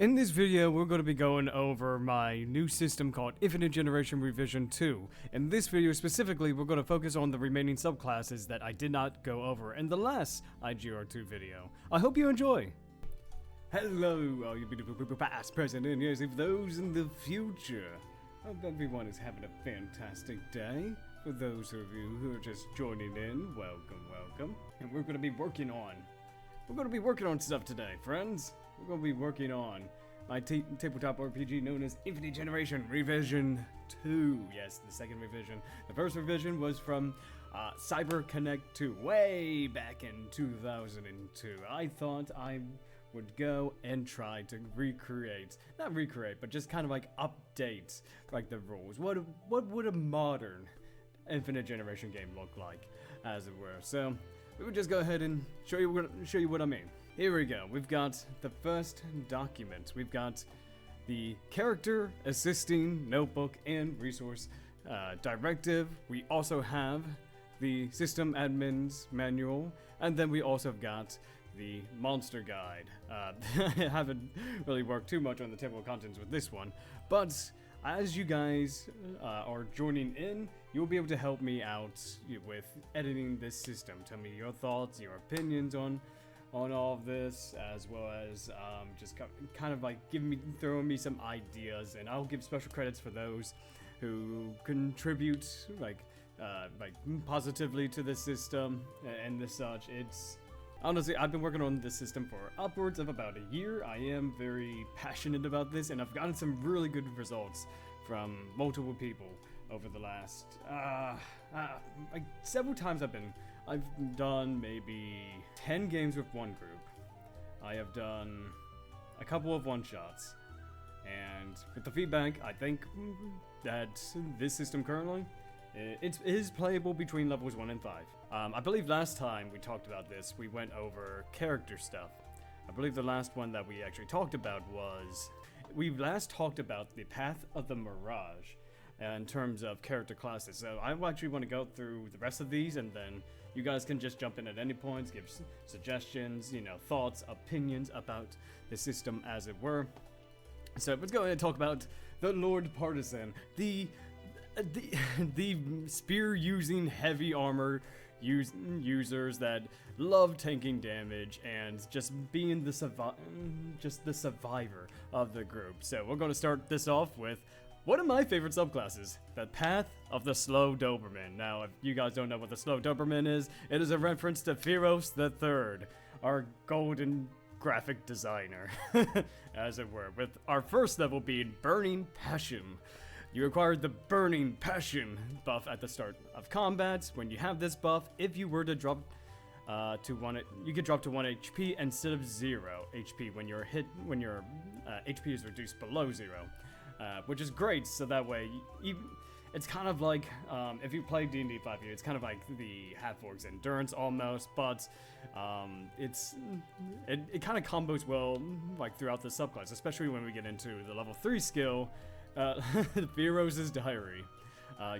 In this video, we're going to be going over my new system called Infinite Generation Revision 2. In this video specifically, we're going to focus on the remaining subclasses that I did not go over in the last IGR2 video. I hope you enjoy! Hello, all you beautiful people past, present, and yes, if those in the future. Hope everyone is having a fantastic day. For those of you who are just joining in, welcome, welcome. And we're going to be working on stuff today, friends. We're going to be working on my tabletop RPG known as Infinite Generation Revision 2. Yes, the second revision. The first revision was from CyberConnect 2, way back in 2002. I thought I would go and try to not recreate, but just kind of like update like the rules. What would a modern Infinite Generation game look like, as it were? So we would just go ahead and show you what I mean. Here we go. We've got the first document. We've got the character assisting notebook and resource directive. We also have the system admin's manual, and then we also have got the monster guide. I haven't really worked too much on the table of contents with this one, but as you guys are joining in, you'll be able to help me out with editing this system. Tell me your thoughts, your opinions on all of this, as well as just kind of like throwing me some ideas, and I'll give special credits for those who contribute like positively to the system and such. It's honestly, I've been working on this system for upwards of about a year. I am very passionate about this, and I've gotten some really good results from multiple people over the last like several times. I've done maybe 10 games with one group. I have done a couple of one-shots, and with the feedback, I think that this system currently it is playable between levels 1 and 5. I believe last time we talked about this, we went over character stuff. I believe the last one that we actually talked about we last talked about the Path of the Mirage in terms of character classes. So I actually want to go through the rest of these, and then you guys can just jump in at any points, give suggestions, thoughts, opinions about the system, as it were. So let's go ahead and talk about the Lord Partisan, the spear-using, heavy armor users that love tanking damage and just being the survivor of the group. So we're going to start this off with one of my favorite subclasses, the Path of the Slow Doberman. Now, if you guys don't know what the Slow Doberman is, it is a reference to Feros III, our golden graphic designer, as it were, with our first level being Burning Passion. You acquired the Burning Passion buff at the start of combat. When you have this buff, if you were to drop you could drop to 1 HP instead of 0 HP when your HP is reduced below 0, which is great. So that way, it's kind of like if you play D&D 5e, it's kind of like the Half-Orc's Endurance almost, but it kind of combos well like throughout the subclass, especially when we get into the level 3 skill. Feros' Diary.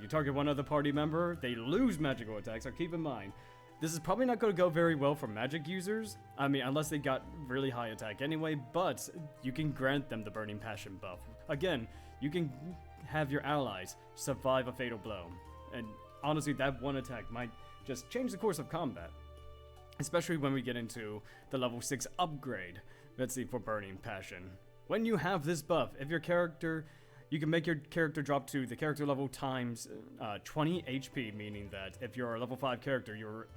You target one other party member, they lose magical attacks. So keep in mind, this is probably not going to go very well for magic users. I mean, unless they got really high attack anyway, but you can grant them the Burning Passion buff. Again, you can have your allies survive a fatal blow. And honestly, that one attack might just change the course of combat. Especially when we get into the level 6 upgrade, let's see, for Burning Passion. When you have this buff, if your character... You can make your character drop to the character level times 20 HP, meaning that if you're a level 5 character, you're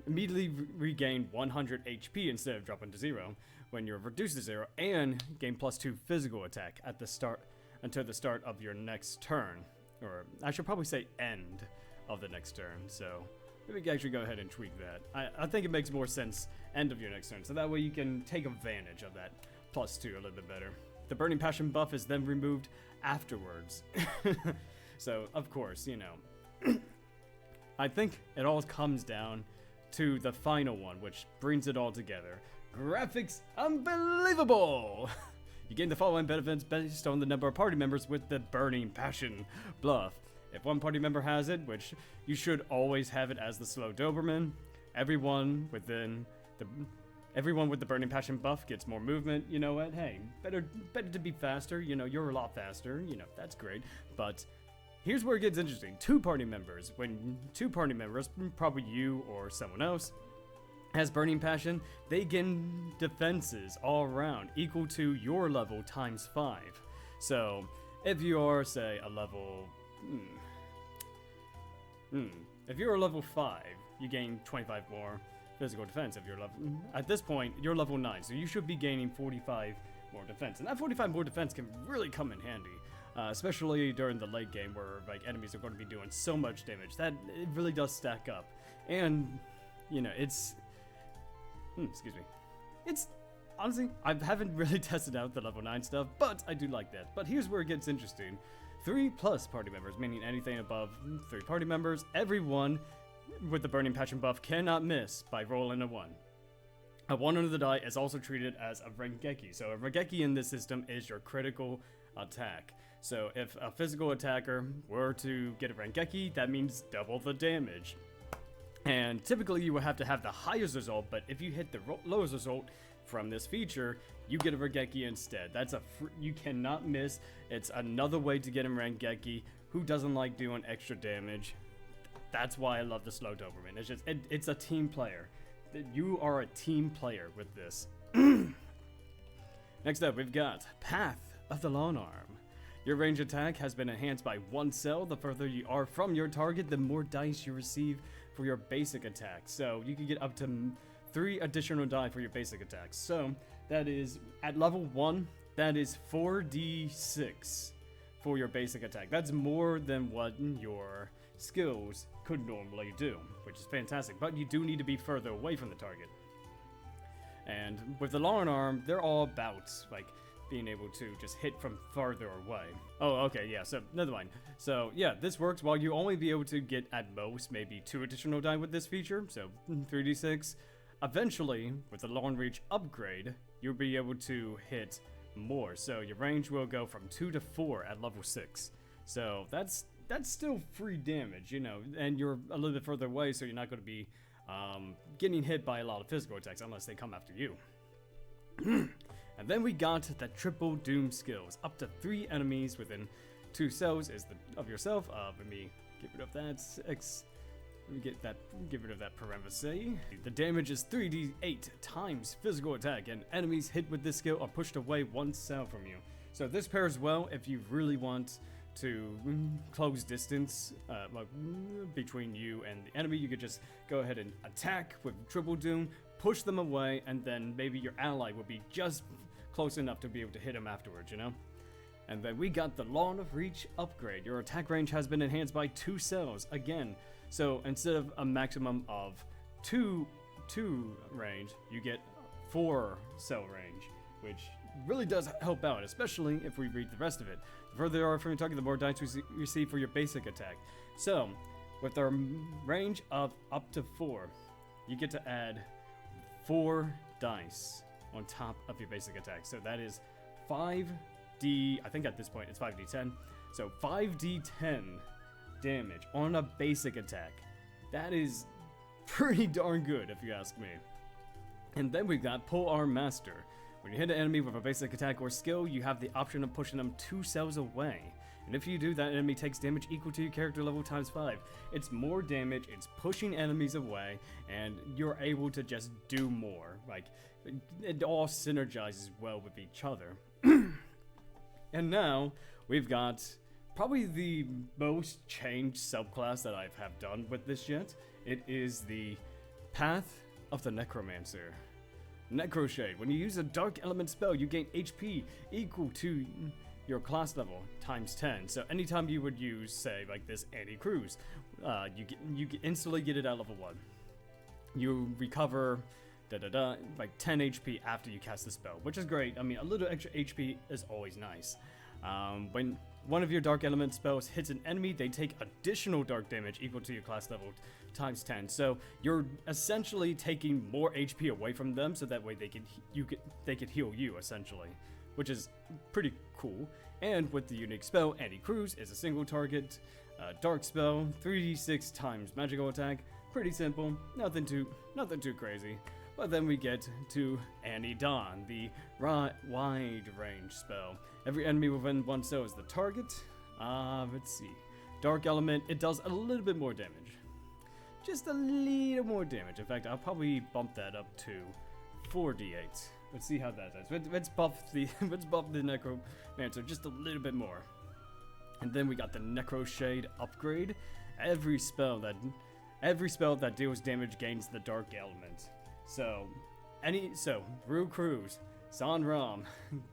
immediately regain 100 HP instead of dropping to 0 when you're reduced to 0, and gain +2 physical attack at the start until the start of your next turn. Or I should probably say end of the next turn, so maybe we can actually go ahead and tweak that. I think it makes more sense end of your next turn, so that way you can take advantage of that +2 a little bit better. The Burning Passion buff is then removed afterwards. So, of course, I think it all comes down to the final one, which brings it all together. Graphics unbelievable! You gain the following benefits based on the number of party members with the Burning Passion buff. If one party member has it, which you should always have it as the Slow Doberman, everyone within the Everyone with the Burning Passion buff gets more movement. You know what? Hey, better to be faster. You know, you're a lot faster. You know, that's great. But here's where it gets interesting. 2 party members. When 2 party members, probably you or someone else, has Burning Passion, they gain defenses all around equal to your level times 5. So if you are, say, a level... If you're a level 5, you gain 25 more physical defense. If you're level... At this point, you're level 9, so you should be gaining 45 more defense. And that 45 more defense can really come in handy. Especially during the late game where like enemies are going to be doing so much damage. That it really does stack up. And, you know, it's... excuse me. It's... Honestly, I haven't really tested out the level 9 stuff, but I do like that. But here's where it gets interesting. 3+ party members, meaning anything above 3 party members, everyone with the Burning Passion buff cannot miss by rolling a 1. A 1 under the die is also treated as a Rengeki. So a Rengeki in this system is your critical attack. So if a physical attacker were to get a Rengeki, that means double the damage. And typically you would have to have the highest result, but if you hit the lowest result from this feature, you get a Rengeki instead. That's you cannot miss. It's another way to get a Rengeki. Who doesn't like doing extra damage? That's why I love the slow Doberman. It's just, it's a team player. You are a team player with this. Next up, we've got Path of the Long Arm. Your range attack has been enhanced by 1 cell. The further you are from your target, the more dice you receive for your basic attack. So you can get up to 3 additional die for your basic attacks. So that is, at level 1, that is 4d6 for your basic attack. That's more than what your skills could normally do, which is fantastic. But you do need to be further away from the target. And with the long arm, they're all about, like, being able to just hit from farther away. Oh, okay, yeah, so, never mind. So, yeah, this works while you only be able to get, at most, maybe 2 additional die with this feature, so 3d6. Eventually, with the long reach upgrade, you'll be able to hit more. So your range will go from 2 to 4 at level 6. So that's still free damage, you know, and you're a little bit further away, so you're not going to be getting hit by a lot of physical attacks unless they come after you. And then we got the triple doom skills. Up to 3 enemies within 2 cells of yourself. Let me get rid of that. Get rid of that parenthesis. The damage is 3d8 times physical attack, and enemies hit with this skill are pushed away 1 cell from you. So this pairs well if you really want to close distance between you and the enemy. You could just go ahead and attack with triple doom, push them away, and then maybe your ally will be just close enough to be able to hit them afterwards, you know? And then we got the long reach upgrade. Your attack range has been enhanced by 2 cells again. So instead of a maximum of 2 range, you get 4 cell range, which really does help out, especially if we read the rest of it. The further you are from your target, the more dice you receive for your basic attack. So, with our range of up to 4, you get to add 4 dice on top of your basic attack. So that is 5d, I think at this point it's 5d10. So 5d10 damage on a basic attack. That is pretty darn good if you ask me. And then we've got Pole Arm Master. When you hit an enemy with a basic attack or skill, you have the option of pushing them 2 cells away. And if you do, that enemy takes damage equal to your character level times 5. It's more damage, it's pushing enemies away, and you're able to just do more. Like, it all synergizes well with each other. And now, we've got probably the most changed subclass that I have done with this yet. It is the Path of the Necromancer. Necroshade. When you use a dark element spell, you gain HP equal to your class level times 10. So anytime you would use, say, like this anti-cruise, you instantly get it at level 1. You recover like 10 HP after you cast the spell, which is great. I mean, a little extra HP is always nice. When one of your dark element spells hits an enemy, they take additional dark damage equal to your class level times 10. So you're essentially taking more HP away from them, so that way they could heal you essentially, which is pretty cool. And with the unique spell, Anti-Cruise is a single target dark spell, 3d6 times magical attack. Pretty simple, nothing too crazy. But then we get to Annie Dawn, the wide range spell. Every enemy within 1 cell is the target. Let's see. Dark element, it does a little bit more damage. Just a little more damage. In fact, I'll probably bump that up to 4d8. Let's see how that does. Let's buff the Necromancer just a little bit more. And then we got the Necro Shade upgrade. Every spell that deals damage gains the dark element. So Rue Cruz, San Ram,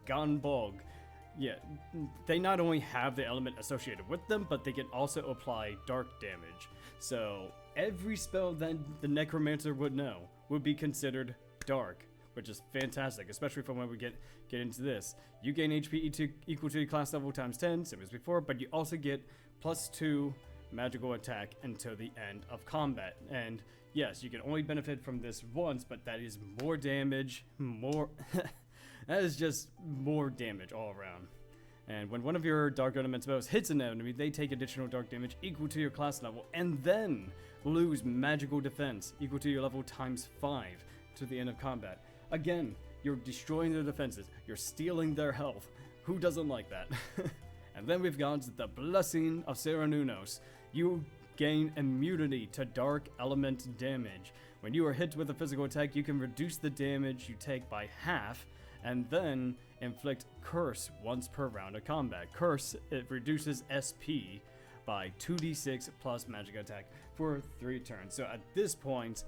Gonbog, yeah, they not only have the element associated with them, but they can also apply dark damage. So every spell that the Necromancer would know would be considered dark, which is fantastic, especially from when we get into this. You gain HP equal to your class level times 10, same as before, but you also get +2 magical attack until the end of combat. And yes, you can only benefit from this once, but that is more damage, that is just more damage all around. And when one of your dark element spells hits an enemy, they take additional dark damage equal to your class level, and then lose magical defense equal to your level times 5 to the end of combat. Again, you're destroying their defenses, you're stealing their health. Who doesn't like that? And then we've got the Blessing of Serenunos. You gain immunity to dark element damage. When you are hit with a physical attack, you can reduce the damage you take by half, and then inflict Curse once per round of combat. Curse, it reduces SP by 2d6 plus magic attack for 3 turns. So at this point,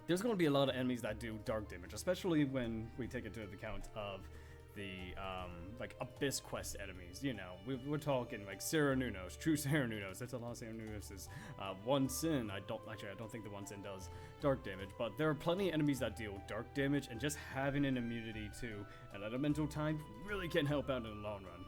there's going to be a lot of enemies that do dark damage, especially when we take into account of the like Abyss Quest enemies. You know, we're talking like Serenunos, true Serenunos. There's a lot of Serenunoses. One Sin, I don't think the One Sin does dark damage, but there are plenty of enemies that deal dark damage, and just having an immunity to an elemental type really can help out in the long run.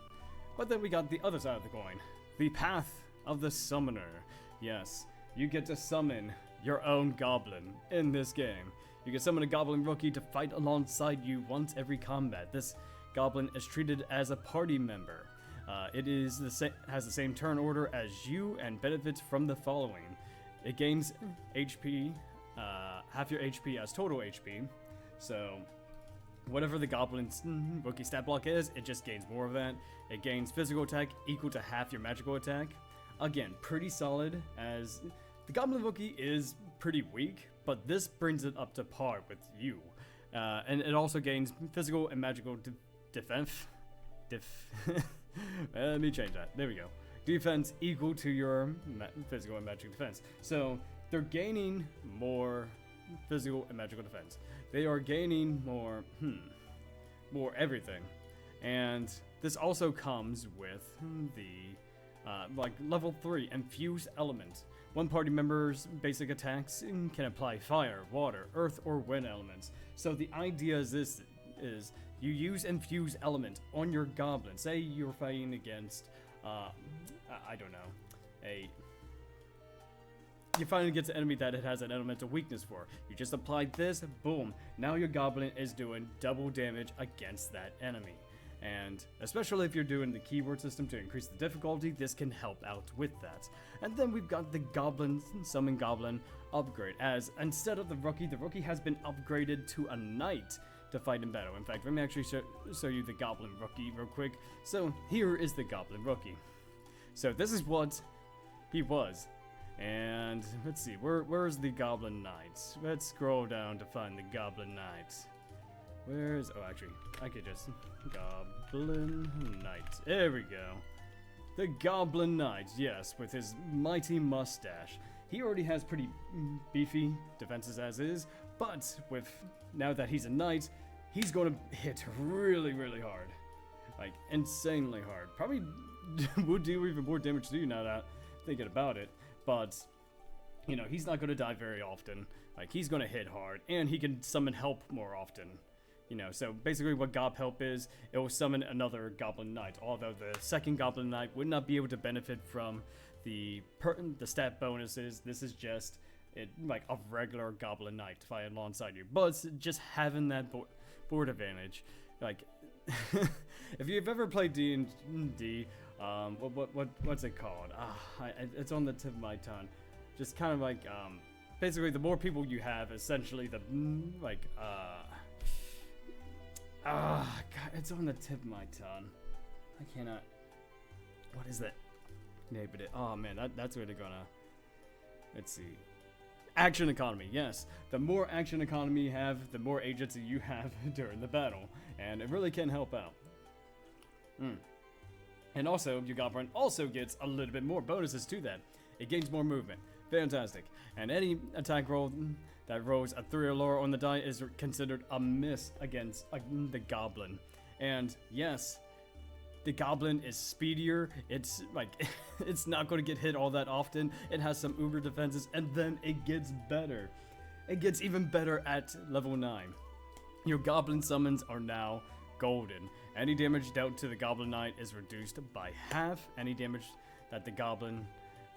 But then we got the other side of the coin, the Path of the Summoner. Yes, you get to summon your own goblin in this game. You can summon a goblin rookie to fight alongside you once every combat. This goblin is treated as a party member. It has the same turn order as you and benefits from the following. It gains HP, half your HP as total HP. So whatever the goblin's rookie stat block is, it just gains more of that. It gains physical attack equal to half your magical attack. Again, pretty solid, as the goblin rookie is pretty weak, but this brings it up to par with you. And it also gains physical and magical defense. Let me change that. There we go. Defense equal to your physical and magical defense. So they're gaining more physical and magical defense. They are gaining more everything. And this also comes with the like level 3 infuse element. One party member's basic attacks can apply fire, water, earth, or wind elements. So the idea is you use infuse element on your goblin. Say you're fighting against I don't know, you're fighting against an enemy that it has an elemental weakness for. You just apply this, boom, now your goblin is doing double damage against that enemy. And especially if you're doing the keyword system to increase the difficulty, this can help out with that. And then we've got the summon goblin upgrade, as instead of the rookie has been upgraded to a knight to fight in battle. In fact, let me actually show you the goblin rookie real quick. So here is the goblin rookie. So this is what he was. And let's see, where's the goblin knight? Let's scroll down to find the goblin knight. Oh, actually, I could just Goblin Knight. There we go. The Goblin Knight, yes, with his mighty mustache. He already has pretty beefy defenses as is, but now that he's a knight, he's going to hit really, really hard. Like, insanely hard. Probably would do even more damage to you now that I'm thinking about it, but you know, he's not going to die very often. Like, he's going to hit hard, and he can summon help more often. You know, so basically what Gob Help is, it will summon another Goblin Knight, although the second Goblin Knight would not be able to benefit from the stat bonuses. This is just like a regular Goblin Knight to fight alongside you, but it's just having that board advantage. Like, if you've ever played D&D, what's it called? It's on the tip of my tongue. Just kind of like basically the more people you have, essentially the God, it's on the tip of my tongue. I cannot. What is that? Neighbored it. Oh man, that's really gonna. Let's see. Action economy. Yes, the more action economy you have, the more agency you have during the battle, and it really can help out. And also, your Goblin also gets a little bit more bonuses to that. It gains more movement. Fantastic. And any attack roll that rolls a 3 or lower on the die is considered a miss against the Goblin. And yes, the Goblin is speedier. It's like, it's not going to get hit all that often. It has some uber defenses, and then it gets better. It gets even better at level 9. Your Goblin summons are now golden. Any damage dealt to the Goblin Knight is reduced by half. Any damage that the Goblin...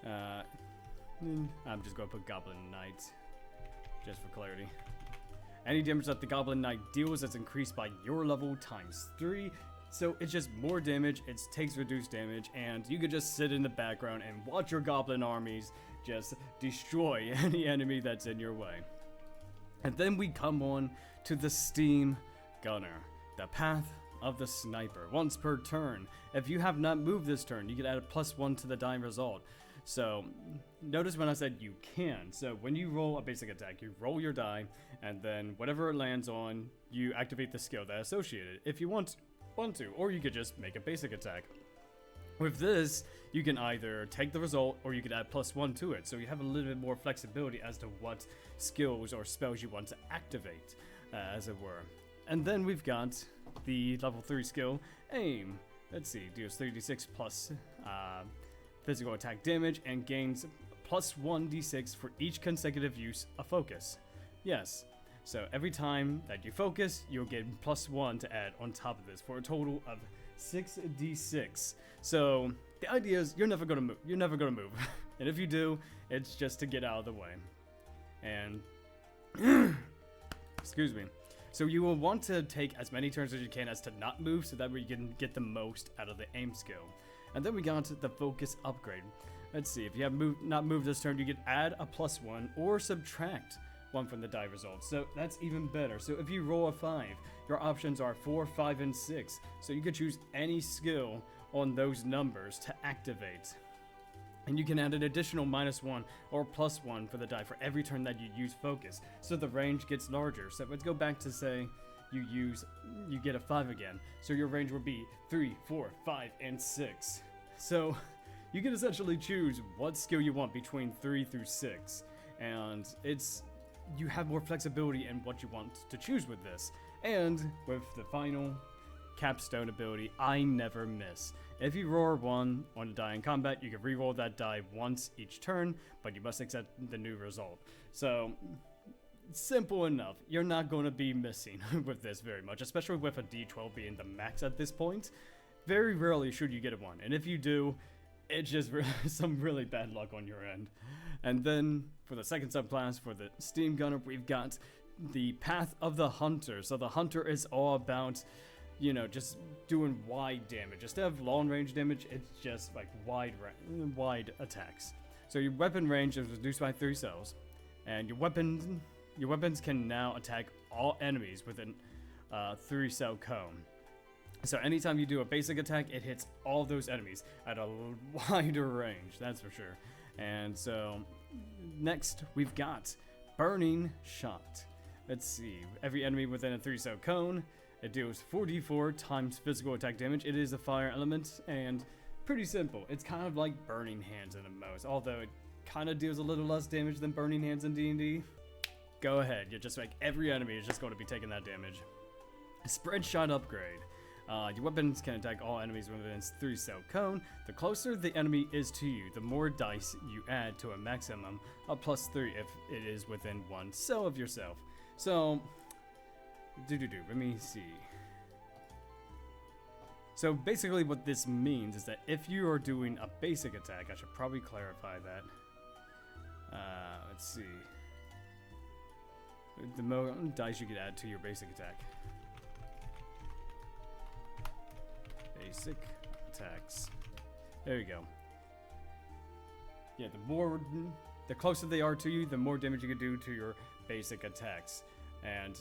I'm just going to put Goblin Knight, just for clarity. Any damage that the Goblin Knight deals is increased by your level times 3. So it's just more damage, it takes reduced damage, and you could just sit in the background and watch your Goblin armies just destroy any enemy that's in your way. And then we come on to the Steam Gunner, the Path of the Sniper. Once per turn. If you have not moved this turn, you can add a +1 to the die result. So, notice when I said you can. So, when you roll a basic attack, you roll your die, and then whatever it lands on, you activate the skill that associated. If you want to, or you could just make a basic attack. With this, you can either take the result, or you could add +1 to it. So, you have a little bit more flexibility as to what skills or spells you want to activate, as it were. And then we've got the level 3 skill, Aim. Let's see, deals 3d6 plus physical attack damage and gains +1d6 for each consecutive use of focus. Yes, so every time that you focus, you'll get +1 to add on top of this for a total of 6d6. So the idea is you're never gonna move. You're never gonna move, and if you do, it's just to get out of the way. And excuse me. So you will want to take as many turns as you can as to not move, so that way you can get the most out of the aim skill. And then we got the focus upgrade. Let's see, if you have not moved this turn, you can add a +1 or subtract 1 from the die result. So that's even better. So if you roll a 5, your options are 4, 5, and 6. So you can choose any skill on those numbers to activate. And you can add an additional -1 or +1 for the die for every turn that you use focus. So the range gets larger. So let's go back to say you get a 5 again. So your range would be 3, 4, 5, and 6. So you can essentially choose what skill you want between 3 through 6. And you have more flexibility in what you want to choose with this. And with the final capstone ability, I never miss. If you roar 1 on a die in combat, you can reroll that die once each turn, but you must accept the new result. So, simple enough. You're not going to be missing with this very much, especially with a D12 being the max at this point. Very rarely should you get a 1, and if you do, it's just some really bad luck on your end. And then, for the second subclass, for the Steam Gunner, we've got the Path of the Hunter. So the Hunter is all about, you know, just doing wide damage. Instead of long range damage, it's just like wide attacks. So your weapon range is reduced by 3 cells, and your weapons can now attack all enemies within a 3-cell cone. So anytime you do a basic attack, it hits all those enemies at a wider range, that's for sure. And so next we've got Burning Shot. Let's see, every enemy within a 3-cell cone, it deals 4d4 times physical attack damage. It is a fire element, and pretty simple. It's kind of like Burning Hands in the most, although it kind of deals a little less damage than Burning Hands in D&D. Go ahead, you're just like, every enemy is just going to be taking that damage. Spread Shot upgrade. Your weapons can attack all enemies within a 3-cell cone. The closer the enemy is to you, the more dice you add to a maximum of +3 if it is within 1 cell of yourself. So, let me see. So basically what this means is that if you are doing a basic attack, I should probably clarify that. Let's see. The more dice you could add to your basic attack. Basic attacks. There you go. Yeah, the more the closer they are to you, the more damage you can do to your basic attacks. And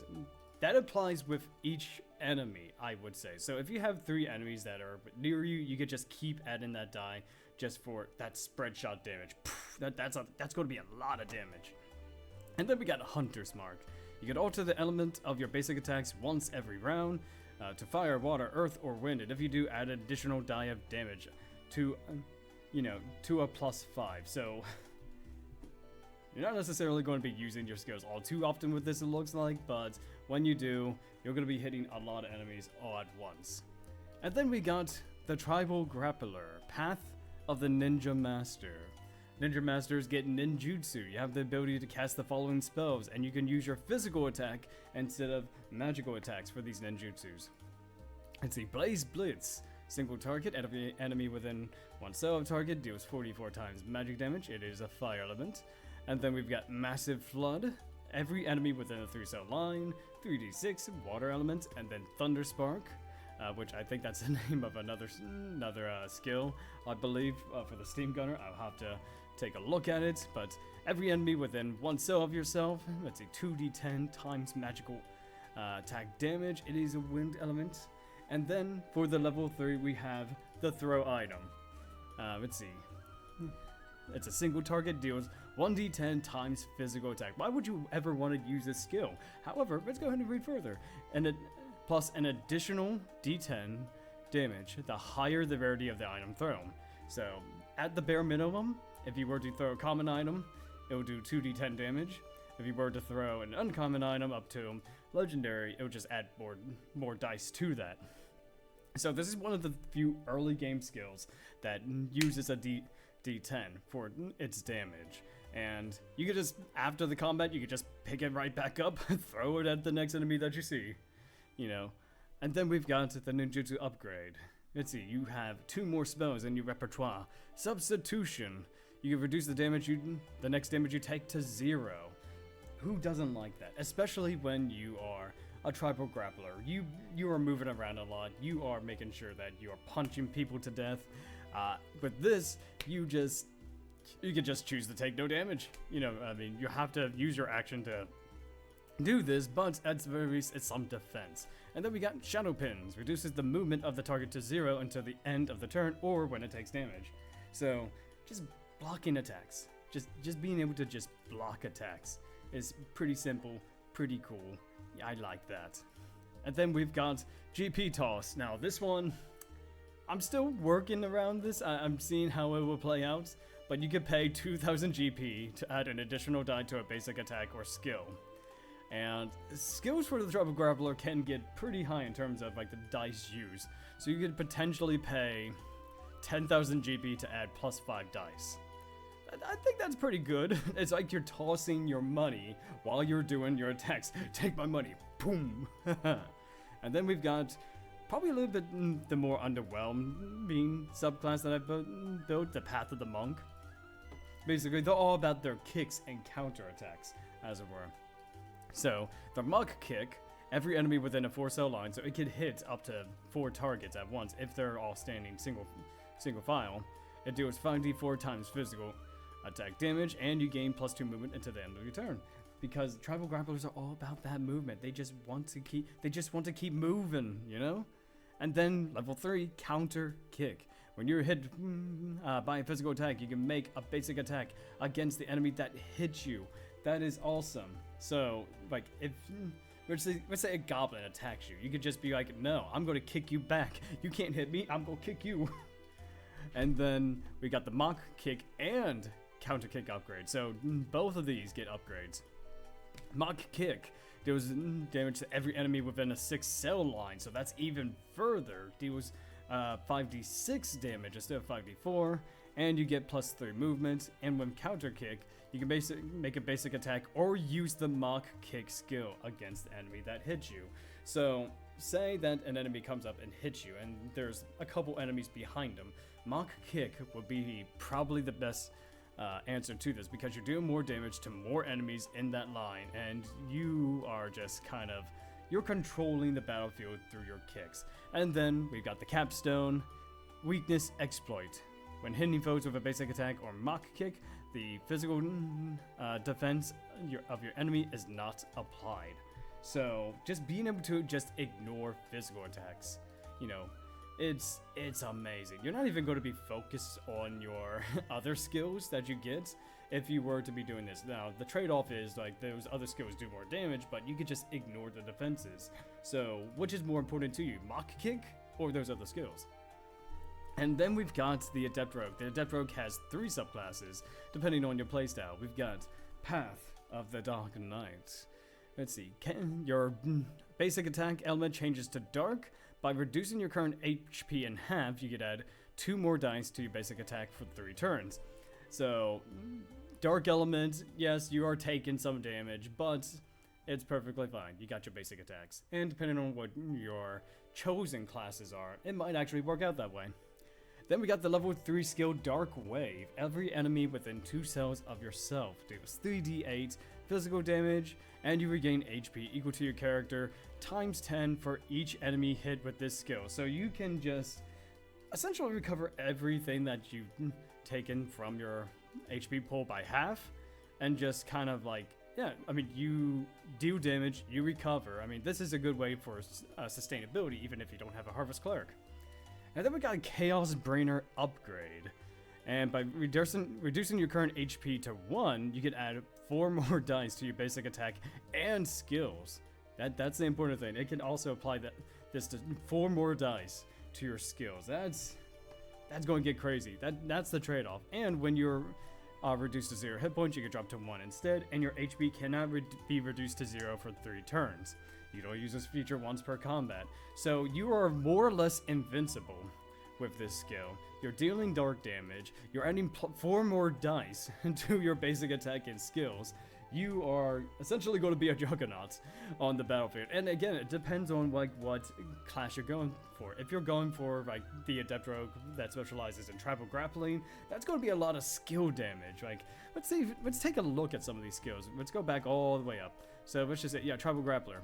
that applies with each enemy, I would say. So if you have 3 enemies that are near you, you could just keep adding that die just for that spread shot damage. That's going to be a lot of damage. And then we got a Hunter's Mark. You can alter the element of your basic attacks once every round to fire, water, earth, or wind. And if you do, add an additional die of damage to, to a +5. So you're not necessarily going to be using your skills all too often with this, it looks like, but when you do, you're going to be hitting a lot of enemies all at once. And then we got the Tribal Grappler, Path of the Ninja Master. Ninja Masters get ninjutsu. You have the ability to cast the following spells, and you can use your physical attack instead of magical attacks for these ninjutsus. Let's see, Blaze Blitz. Single target, enemy within 1 cell of target deals 44 times magic damage. It is a fire element. And then we've got Massive Flood. Every enemy within a 3-cell line, 3d6, water element, and then Thunder Spark, which I think that's the name of another skill, I believe, for the Steam Gunner. I'll have to take a look at it, but every enemy within 1 cell of yourself, let's see, 2d10 times magical attack damage. It is a wind element. And then for the level 3, we have the Throw item. Let's see. It's a single target, deals 1d10 times physical attack. Why would you ever want to use this skill? However, let's go ahead and read further. And it plus an additional d10 damage, the higher the rarity of the item thrown. So, at the bare minimum, if you were to throw a common item, it will do 2d10 damage. If you were to throw an uncommon item up to legendary, it would just add more dice to that. So this is one of the few early game skills that uses a D10 for its damage. And you could just, after the combat, you could just pick it right back up, throw it at the next enemy that you see, And then we've got the ninjutsu upgrade. Let's see, you have 2 more spells in your repertoire. Substitution. You can reduce the next damage you take to 0. Who doesn't like that? Especially when you are a tribal grappler. You are moving around a lot. You are making sure that you are punching people to death. With this, you can just choose to take no damage. You have to use your action to do this, but at the very least, it's some defense. And then we got Shadow Pins. Reduces the movement of the target to 0 until the end of the turn or when it takes damage. So, just blocking attacks. Just being able to just block attacks is pretty simple, pretty cool. Yeah, I like that. And then we've got GP Toss. Now, this one, I'm still working around this. I'm seeing how it will play out. But you could pay 2,000 GP to add an additional die to a basic attack or skill. And skills for the Tribal Grappler can get pretty high in terms of the dice used. So you could potentially pay 10,000 GP to add +5 dice. I think that's pretty good. It's like you're tossing your money while you're doing your attacks. Take my money. Boom. And then we've got probably a little bit the more underwhelming subclass that I've built, the Path of the Monk. Basically, they're all about their kicks and counterattacks, as it were. So, the Monk Kick, every enemy within a 4-cell line, so it can hit up to 4 targets at once if they're all standing single file. It deals 5d4 times physical attack damage, and you gain +2 movement until the end of your turn. Because tribal grapplers are all about that movement. They just want to keep moving, And then level 3, Counter Kick. When you're hit by a physical attack, you can make a basic attack against the enemy that hits you. That is awesome. So, if let's say a goblin attacks you, you could just be like, no, I'm going to kick you back. You can't hit me, I'm going to kick you. And then we got the Mock Kick and Counter Kick upgrade. So both of these get upgrades. Mock Kick deals damage to every enemy within a 6-cell line, so that's even further. Deals 5d6 damage instead of 5d4, and you get +3 movement. And when Counter Kick, you can make a basic attack or use the Mock Kick skill against the enemy that hits you. So say that an enemy comes up and hits you, and there's a couple enemies behind them. Mock Kick would be probably the best answer to this, because you're doing more damage to more enemies in that line, and you are just you're controlling the battlefield through your kicks. And then we've got the Capstone, Weakness Exploit. When hitting foes with a basic attack or mock kick, the physical defense of your enemy is not applied. So just being able to just ignore physical attacks, you know, it's amazing. You're not even going to be focused on your other skills that you get if you were to be doing this. Now, the trade-off is, like, those other skills do more damage, but you could just ignore the defenses. So, which is more important to you, mock kick or those other skills? And then we've got the Adept Rogue. The Adept Rogue has 3 subclasses, depending on your playstyle. We've got Path of the Dark Knight. Let's see, your basic attack element changes to Dark. By reducing your current HP in half, you could add 2 more dice to your basic attack for 3 turns. So, Dark element, yes, you are taking some damage, but it's perfectly fine. You got your basic attacks. And depending on what your chosen classes are, it might actually work out that way. Then we got the level 3 skill Dark Wave. Every enemy within 2 cells of yourself deals 3d8 physical damage, and you regain HP equal to your character times 10 for each enemy hit with this skill. So you can just essentially recover everything that you've taken from your HP pool by half, and just kind of like, yeah, I mean, you deal damage, you recover. I mean, this is a good way for sustainability, even if you don't have a Harvest Cleric. And then we got a Chaos Brainer upgrade. And by reducing your current HP to 1, you can add 4 more dice to your basic attack and skills. That's the important thing. It can also apply this to 4 more dice to your skills. That's going to get crazy. That's the trade-off. And when you're reduced to 0 hit points, you can drop to 1 instead, and your HP cannot be reduced to 0 for 3 turns. You don't use this feature once per combat. So you are more or less invincible with this skill. You're dealing dark damage, you're adding 4 more dice to your basic attack and skills. You are essentially going to be a juggernaut on the battlefield. And again, it depends on like what class you're going for. If you're going for like the Adept Rogue that specializes in travel grappling, that's going to be a lot of skill damage. Like, let's take a look at some of these skills. Let's go back all the way up. So let's just say, yeah, travel grappler.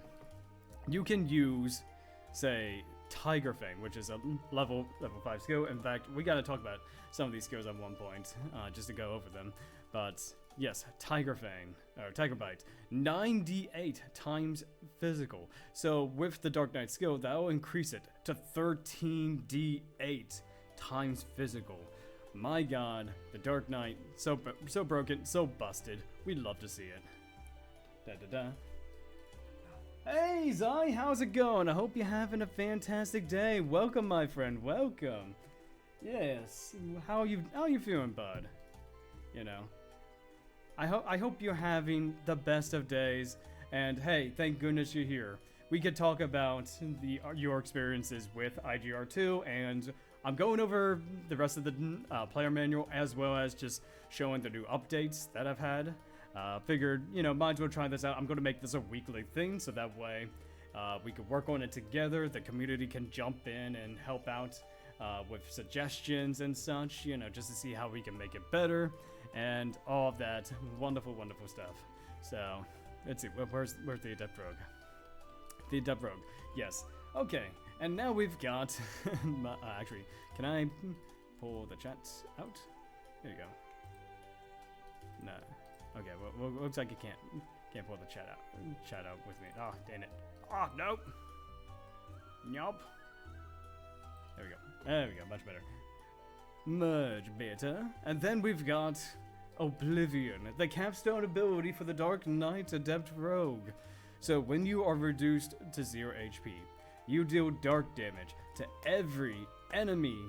You can use, say, Tiger Fang, which is a level 5 skill. In fact, we gotta talk about some of these skills at one point, just to go over them. But yes, Tiger Fang, or Tiger Bite, 9d8 times physical. So with the Dark Knight skill, that'll increase it to 13d8 times physical. My god, the Dark Knight, so broken, so busted. We'd love to see it. Da da da. Hey Zai, how's it going? I hope you're having a fantastic day. Welcome, my friend. Welcome. Yes. How are you feeling, bud? You know, I hope you're having the best of days. And hey, thank goodness you're here. We could talk about your experiences with IGR2, and I'm going over the rest of the player manual, as well as just showing the new updates that I've had. Figured, you know, might as well try this out. I'm going to make this a weekly thing, so that way we could work on it together. The community can jump in and help out with suggestions and such, you know, just to see how we can make it better and all of that wonderful, wonderful stuff. So, let's see, where's the Adept Rogue? The Adept Rogue, yes. Okay, and now we've got, actually, can I pull the chat out? There you go. No. Okay, well, looks like you can't pull the chat out with me. Oh, dang it. Oh, nope. Nope. There we go, much better. Much better. And then we've got Oblivion, the capstone ability for the Dark Knight Adept Rogue. So when you are reduced to 0 HP, you deal dark damage to every enemy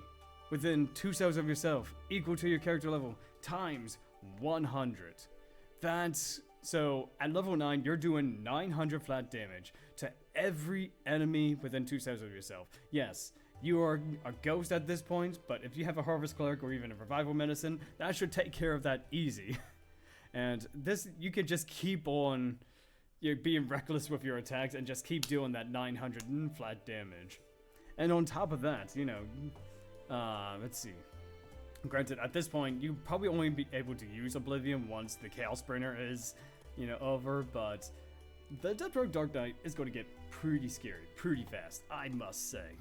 within 2 cells of yourself, equal to your character level, times 100. That's, so at level 9, you're doing 900 flat damage to every enemy within 2 cells of yourself. Yes, you are a ghost at this point, but if you have a Harvest Cleric or even a Revival Medicine, that should take care of that easy. And this, you can just keep on being reckless with your attacks and just keep doing that 900 flat damage. And on top of that, you know, let's see. Granted, at this point, you probably only be able to use Oblivion once the Chaos Brainer is, you know, over, but the Adept Rogue Dark Knight is going to get pretty scary, pretty fast, I must say.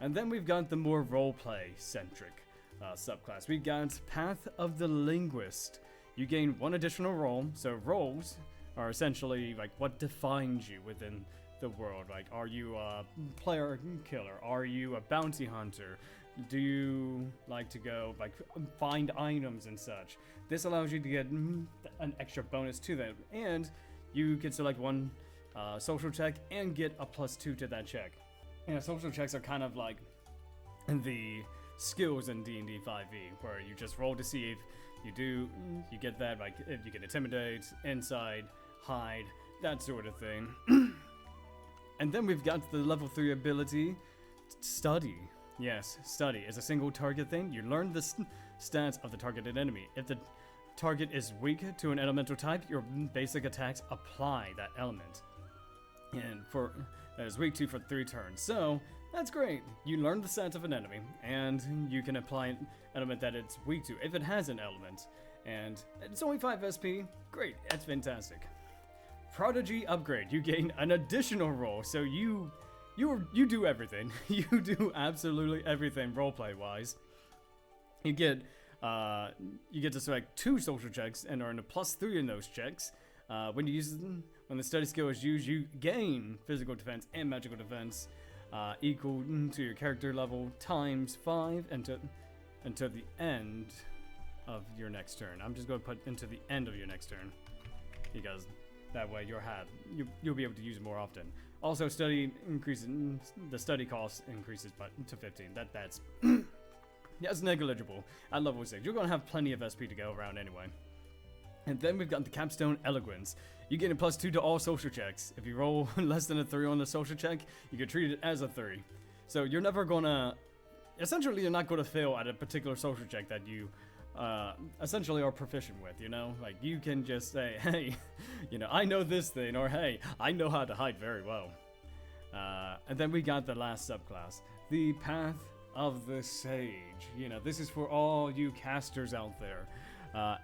And then we've got the more roleplay-centric subclass. We got Path of the Linguist. You gain 1 additional role. So roles are essentially like what defines you within the world. Like, are you a player killer? Are you a bounty hunter? Do you like to go like find items and such? This allows you to get an extra bonus to that, and you can select 1 social check and get a +2 to that check. And social checks are kind of like the skills in D&D 5e, where you just roll to see if you get that, like if you can intimidate, insight, hide, that sort of thing. And then we've got the level 3 ability, Study. Yes, Study is a single target thing. You learn the stats of the targeted enemy. If the target is weak to an elemental type, your basic attacks apply that element. And that is weak to for 3 turns. So that's great. You learn the stats of an enemy, and you can apply an element that it's weak to if it has an element. And it's only 5 SP. Great, that's fantastic. Prodigy upgrade. You gain an additional role, so you do everything. You do absolutely everything roleplay wise. You get to select 2 social checks and earn a +3 in those checks. When the study skill is used, you gain physical defense and magical defense equal to your character level times 5 until the end of your next turn. I'm just going to put into the end of your next turn, because that way you'll be able to use it more often. Also, study increases, the study cost increases to 15. That's that's negligible at level 6. You're gonna have plenty of SP to go around anyway. And then we've got the Capstone Eloquence. You get a +2 to all social checks. If you roll less than a 3 on the social check, you can treat it as a 3. So you're never gonna, essentially you're not gonna fail at a particular social check that you essentially are proficient with, you know? Like, you can just say, hey, I know this thing, or hey, I know how to hide very well. And then we got the last subclass, the Path of the Sage. This is for all you casters out there.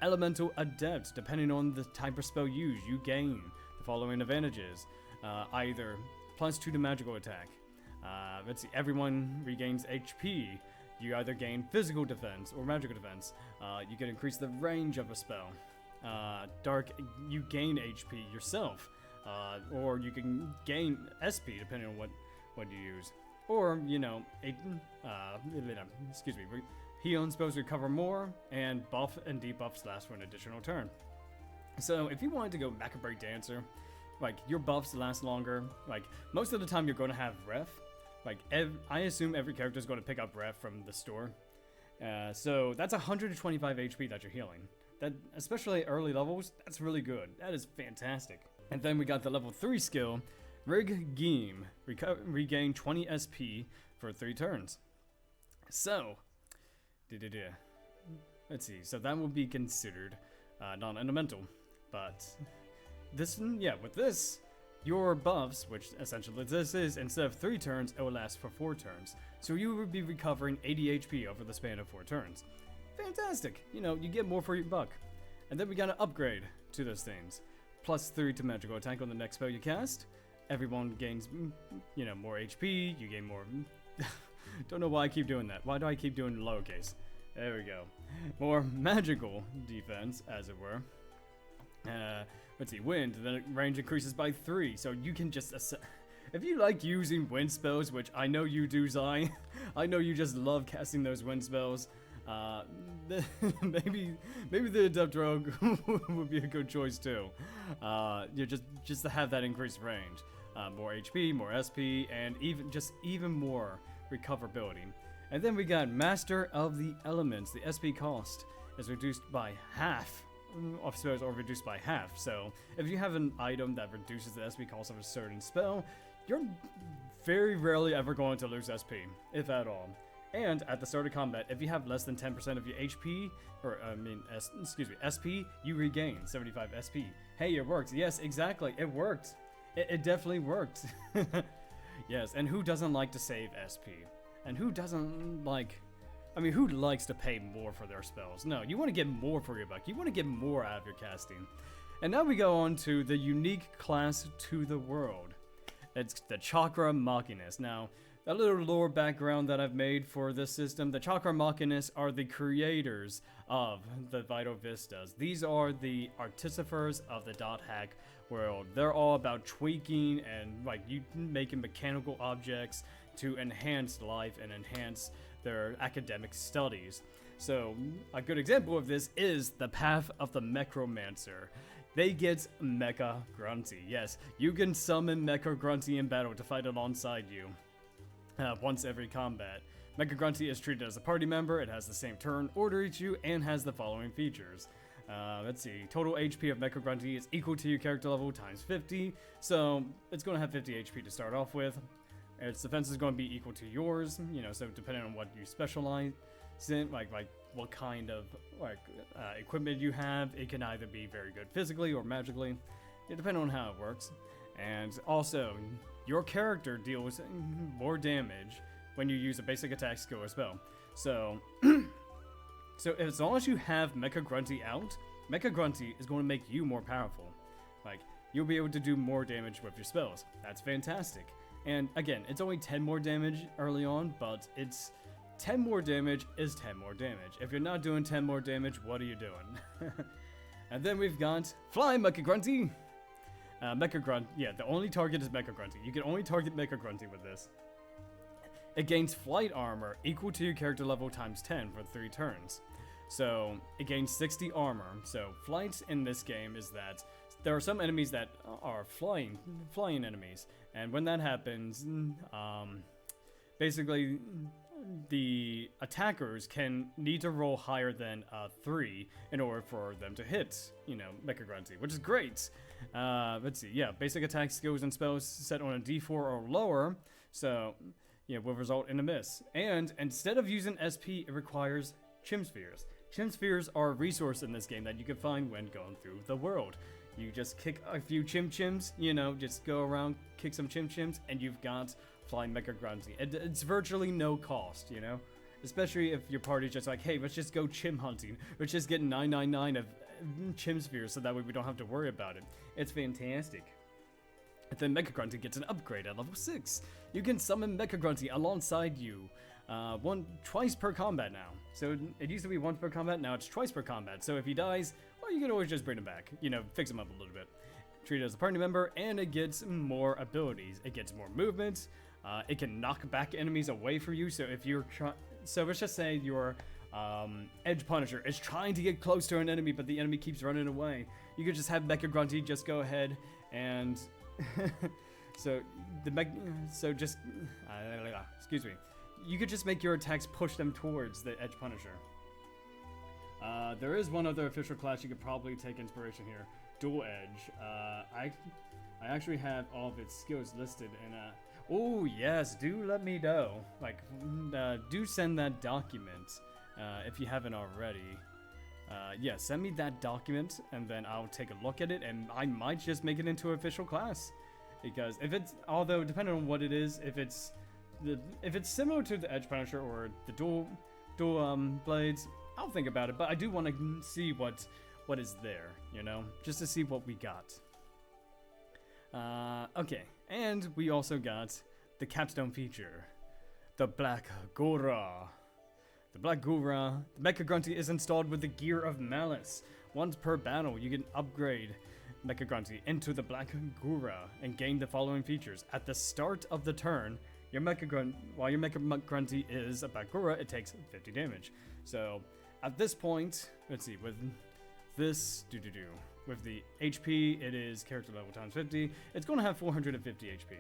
Elemental Adept. Depending on the type of spell used, you gain the following advantages. Either +2 to magical attack. Let's see, everyone regains HP. You either gain physical defense or magical defense. You can increase the range of a spell. Dark, you gain HP yourself. Or you can gain SP depending on what you use. Or, healing spells recover more, and buff and debuffs last for an additional turn. So if you wanted to go Macabre Dancer, like, your buffs last longer. Like, most of the time you're going to have ref. Like, I assume every character is going to pick up ref from the store. So that's 125 HP that you're healing. That, especially at early levels, that's really good. That is fantastic. And then we got the level 3 skill, Rig Geem. Regain 20 SP for 3 turns. So, let's see. So that will be considered non-elemental. But with this, your buffs, which essentially this is, instead of 3 turns, it will last for 4 turns. So you will be recovering 80 HP over the span of 4 turns. Fantastic! You get more for your buck. And then we got an upgrade to those things. +3 to magical attack on the next spell you cast. Everyone gains, more HP. You gain more. Don't know why I keep doing that. Why do I keep doing lowercase? There we go. More magical defense, as it were. Let's see, wind. The range increases by 3, so you can just. If you like using wind spells, which I know you do, Zai, I know you just love casting those wind spells. Maybe the Adept Rogue would be a good choice too. Just to have that increased range, more HP, more SP, and even more recoverability. And then we got Master of the Elements. The SP cost is reduced by half. Of spells are reduced by half. So if you have an item that reduces the SP cost of a certain spell, you're very rarely ever going to lose SP, if at all. And at the start of combat, if you have less than 10% of your HP, SP, you regain 75 SP. Hey, it worked. Yes, exactly. It worked. It definitely worked. Yes, and who doesn't like to save SP? And who doesn't like... who likes to pay more for their spells? No, you want to get more for your buck. You want to get more out of your casting. And now we go on to the unique class to the world. It's the Chakra Machinist. Now, a little lore background that I've made for this system. The Chakra Machinists are the creators of the Vital Vistas. These are the artificers of the dot hack world. They're all about tweaking and like you making mechanical objects to enhance life and enhance their academic studies. So a good example of this is the Path of the Necromancer. They get Mecha Grunty. Yes, you can summon Mecha Grunty in battle to fight alongside you. Once every combat. Mecha Grunty is treated as a party member, it has the same turn order each you, and has the following features. Let's see, total HP of Mecha Grunty is equal to your character level times 50, so it's going to have 50 HP to start off with. Its defense is going to be equal to yours, you know, so depending on what you specialize in, like what kind of equipment you have, it can either be very good physically or magically, depending on how it works. And also, your character deals more damage when you use a basic attack, skill, or spell. So, so as long as you have Mecha Grunty out, Mecha Grunty is going to make you more powerful. Like, you'll be able to do more damage with your spells. That's fantastic. And again, it's only 10 more damage early on, but it's 10 more damage is 10 more damage. If you're not doing 10 more damage, what are you doing? And then we've got Fly Mecha Grunty. Mecha Grunt, yeah, the only target is Mecha Grunty. You can only target Mecha Grunty with this. It gains flight armor equal to your character level times 10 for 3 turns. So it gains 60 armor. So flight in this game is that there are some enemies that are flying enemies, and when that happens, basically the attackers need to roll higher than 3 in order for them to hit, you know, Mecha Grunty, which is great. Let's see, yeah, basic attack skills and spells set on a D4 or lower, so yeah, will result in a miss. And instead of using SP, it requires Chim Spheres. Chim Spheres are a resource in this game that you can find when going through the world. You just kick a few Chim Chims, you know, just go around, kick some Chim Chims, and you've got Flying Mecha Grunty. It's virtually no cost, you know? Especially if your party's just like, hey, let's just go Chim hunting. Let's just get 999 of Chim Spheres so that way we don't have to worry about it. It's fantastic. And then Mecha Grunty gets an upgrade at level 6. You can summon Mecha Grunty alongside you twice per combat now. So it used to be once per combat, now it's twice per combat. So if he dies, well, you can always just bring him back. You know, fix him up a little bit. Treat it as a party member, and it gets more abilities. It gets more movement. It can knock back enemies away from you. So if you're so let's just say your Edge Punisher is trying to get close to an enemy, but the enemy keeps running away. You could just have Mecha Grunty just go ahead and excuse me. You could just make your attacks push them towards the Edge Punisher. There is one other official class you could probably take inspiration here. Dual Edge. I actually have all of its skills listed in oh yes, do let me know. Like, do send that document if you haven't already. Yeah, send me that document and then I'll take a look at it, and I might just make it into an official class. Because if it's, although depending on what it is, if it's similar to the Edge Punisher or the dual blades, I'll think about it. But I do want to see what is there, you know, just to see what we got. Okay, and we also got the capstone feature, the Black Gora. The Black Gora, the Mecha Grunty is installed with the Gear of Malice. Once per battle, you can upgrade Mecha Grunty into the Black Gora and gain the following features. At the start of the turn, while your Mecha Grunty is a Black Gora, it takes 50 damage. So at this point, let's see, with this with the HP, it is character level times 50. It's going to have 450 HP.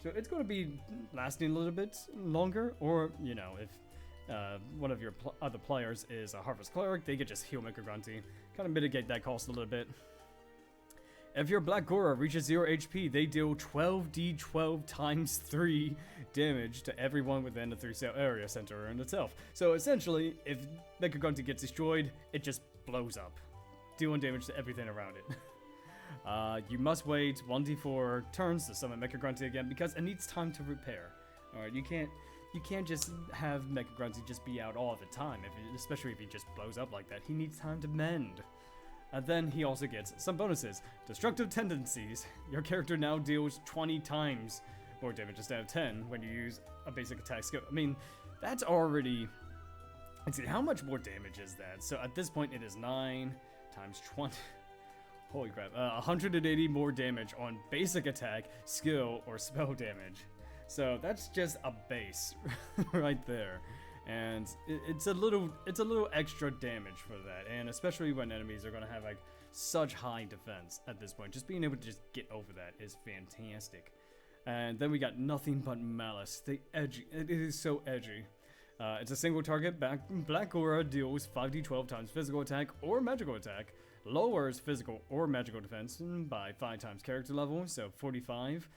So it's going to be lasting a little bit longer, or, you know, if one of your other players is a Harvest Cleric, they could just heal Mecha Grunty, kind of mitigate that cost a little bit. If your Black Gora reaches 0 HP, they deal 12d12 times 3 damage to everyone within the 3-cell area center in itself. So essentially, if Mecha Grunty gets destroyed, it just blows up, dealing damage to everything around it. You must wait 1d4 turns to summon Mecha Grunty again because it needs time to repair. Alright, you can't just have Mecha Grunty just be out all the time, especially if he just blows up like that. He needs time to mend. And then he also gets some bonuses. Destructive tendencies. Your character now deals 20 times more damage instead of 10 when you use a basic attack skill. I mean, that's already... Let's see, how much more damage is that? So at this point, it is 9 times 20. Holy crap. 180 more damage on basic attack, skill, or spell damage. So that's just a base right there. And it's a little extra damage for that. And especially when enemies are going to have like such high defense at this point. Just being able to just get over that is fantastic. And then we got Nothing But Malice. It is so edgy. It's a single target. Black Aura deals 5d12 times physical attack or magical attack. Lowers physical or magical defense by 5 times character level, so 45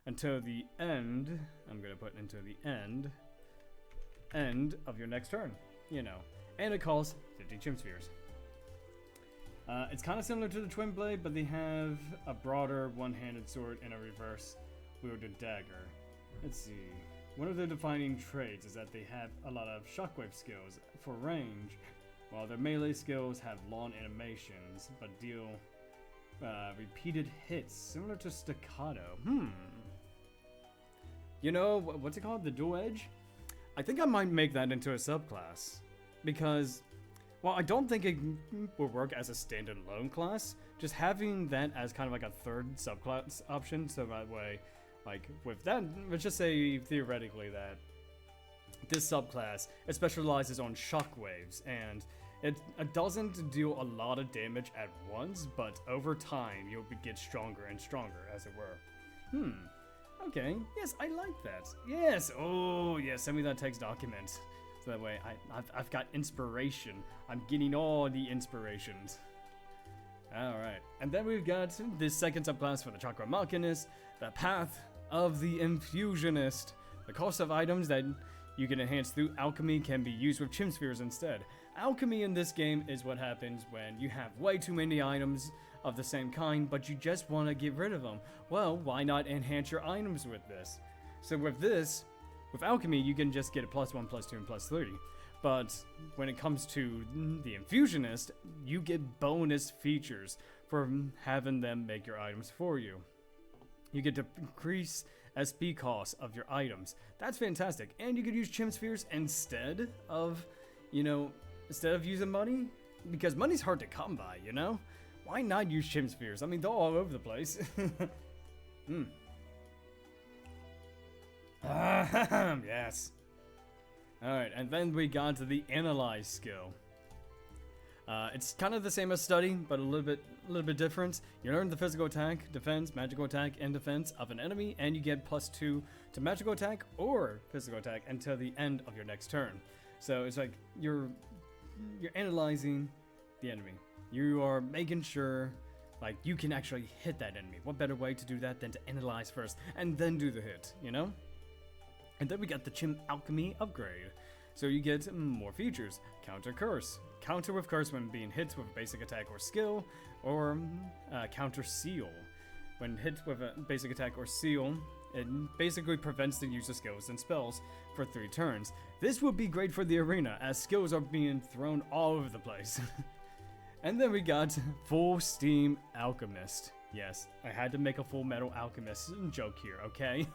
until the end. I'm gonna put until the end of your next turn, you know. And it costs 50 Chim Spheres. It's kind of similar to the Twin Blade, but they have a broader one-handed sword and a reverse wielded dagger. Let's see. One of their defining traits is that they have a lot of shockwave skills for range, while their melee skills have long animations, but deal repeated hits, similar to staccato. You know, what's it called? The dual edge? I think I might make that into a subclass, because, well, I don't think it will work as a standalone class. Just having that as kind of like a third subclass option, so that way, like, with that, let's just say, theoretically, that this subclass, it specializes on shockwaves, and it doesn't deal a lot of damage at once, but over time, you'll get stronger and stronger, as it were. Okay, yes, I like that. Yes, oh, yes, send me that text document. So that way, I've got inspiration. I'm getting all the inspirations. Alright, and then we've got this second subclass for the Chakra Machinist, the Path of the Infusionist. The cost of items that you can enhance through alchemy can be used with Chim Spheres instead. Alchemy in this game is what happens when you have way too many items of the same kind, but you just want to get rid of them. Well, why not enhance your items with this? So with this, with alchemy, you can just get a +1, +2, and +3. But when it comes to the Infusionist, you get bonus features for having them make your items for you. You get to increase SP costs of your items. That's fantastic. And you could use Chim Spheres instead of, you know, instead of using money. Because money's hard to come by, you know? Why not use Chim Spheres? I mean, they're all over the place. Yes. Alright, and then we got to the Analyze skill. It's kind of the same as Study, but a little bit different. You learn the physical attack, defense, magical attack, and defense of an enemy, and you get +2 to magical attack or physical attack until the end of your next turn. So it's like you're analyzing the enemy. You are making sure like you can actually hit that enemy. What better way to do that than to analyze first and then do the hit, you know? And then we got the Chim Alchemy upgrade. So you get more features. Counter Curse. Counter with Curse when being hit with a basic attack or skill, or Counter Seal. When hit with a basic attack or seal, it basically prevents the use of skills and spells for 3 turns. This would be great for the arena, as skills are being thrown all over the place. And then we got Full Steam Alchemist. Yes, I had to make a Full Metal Alchemist joke here, okay?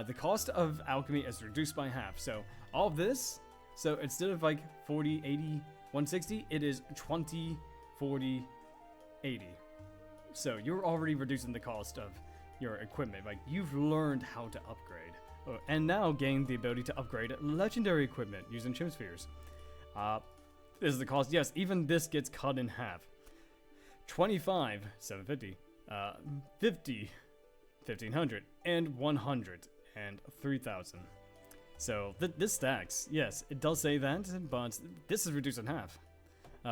The cost of alchemy is reduced by half, so all of this, so instead of like 40, 80, 160, it is 20, 40, 80. So you're already reducing the cost of your equipment, like you've learned how to upgrade, and now gain the ability to upgrade legendary equipment using Chim Spheres. This is the cost, yes, even this gets cut in half. 25, 750, 50, 1500, and 100, and 3000. So this stacks. Yes, it does say that, but this is reduced in half.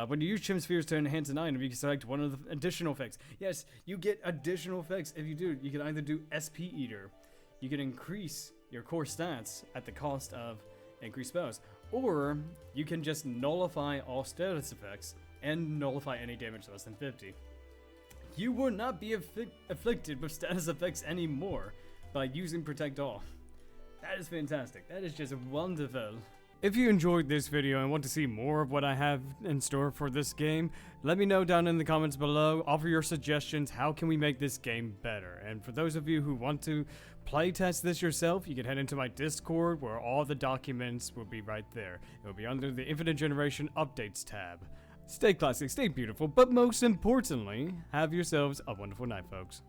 When you use Chim Spheres to enhance an item, you can select one of the additional effects. Yes, you get additional effects if you do. You can either do SP Eater. You can increase your core stats at the cost of increased spells. Or you can just nullify all status effects and nullify any damage less than 50. You will not be afflicted with status effects anymore by using Protect All. That is fantastic. That is just wonderful. If you enjoyed this video and want to see more of what I have in store for this game, let me know down in the comments below. Offer your suggestions. How can we make this game better? And for those of you who want to playtest this yourself, you can head into my Discord where all the documents will be right there. It will be under the Infinite Generation Updates tab. Stay classy, stay beautiful, but most importantly, have yourselves a wonderful night, folks.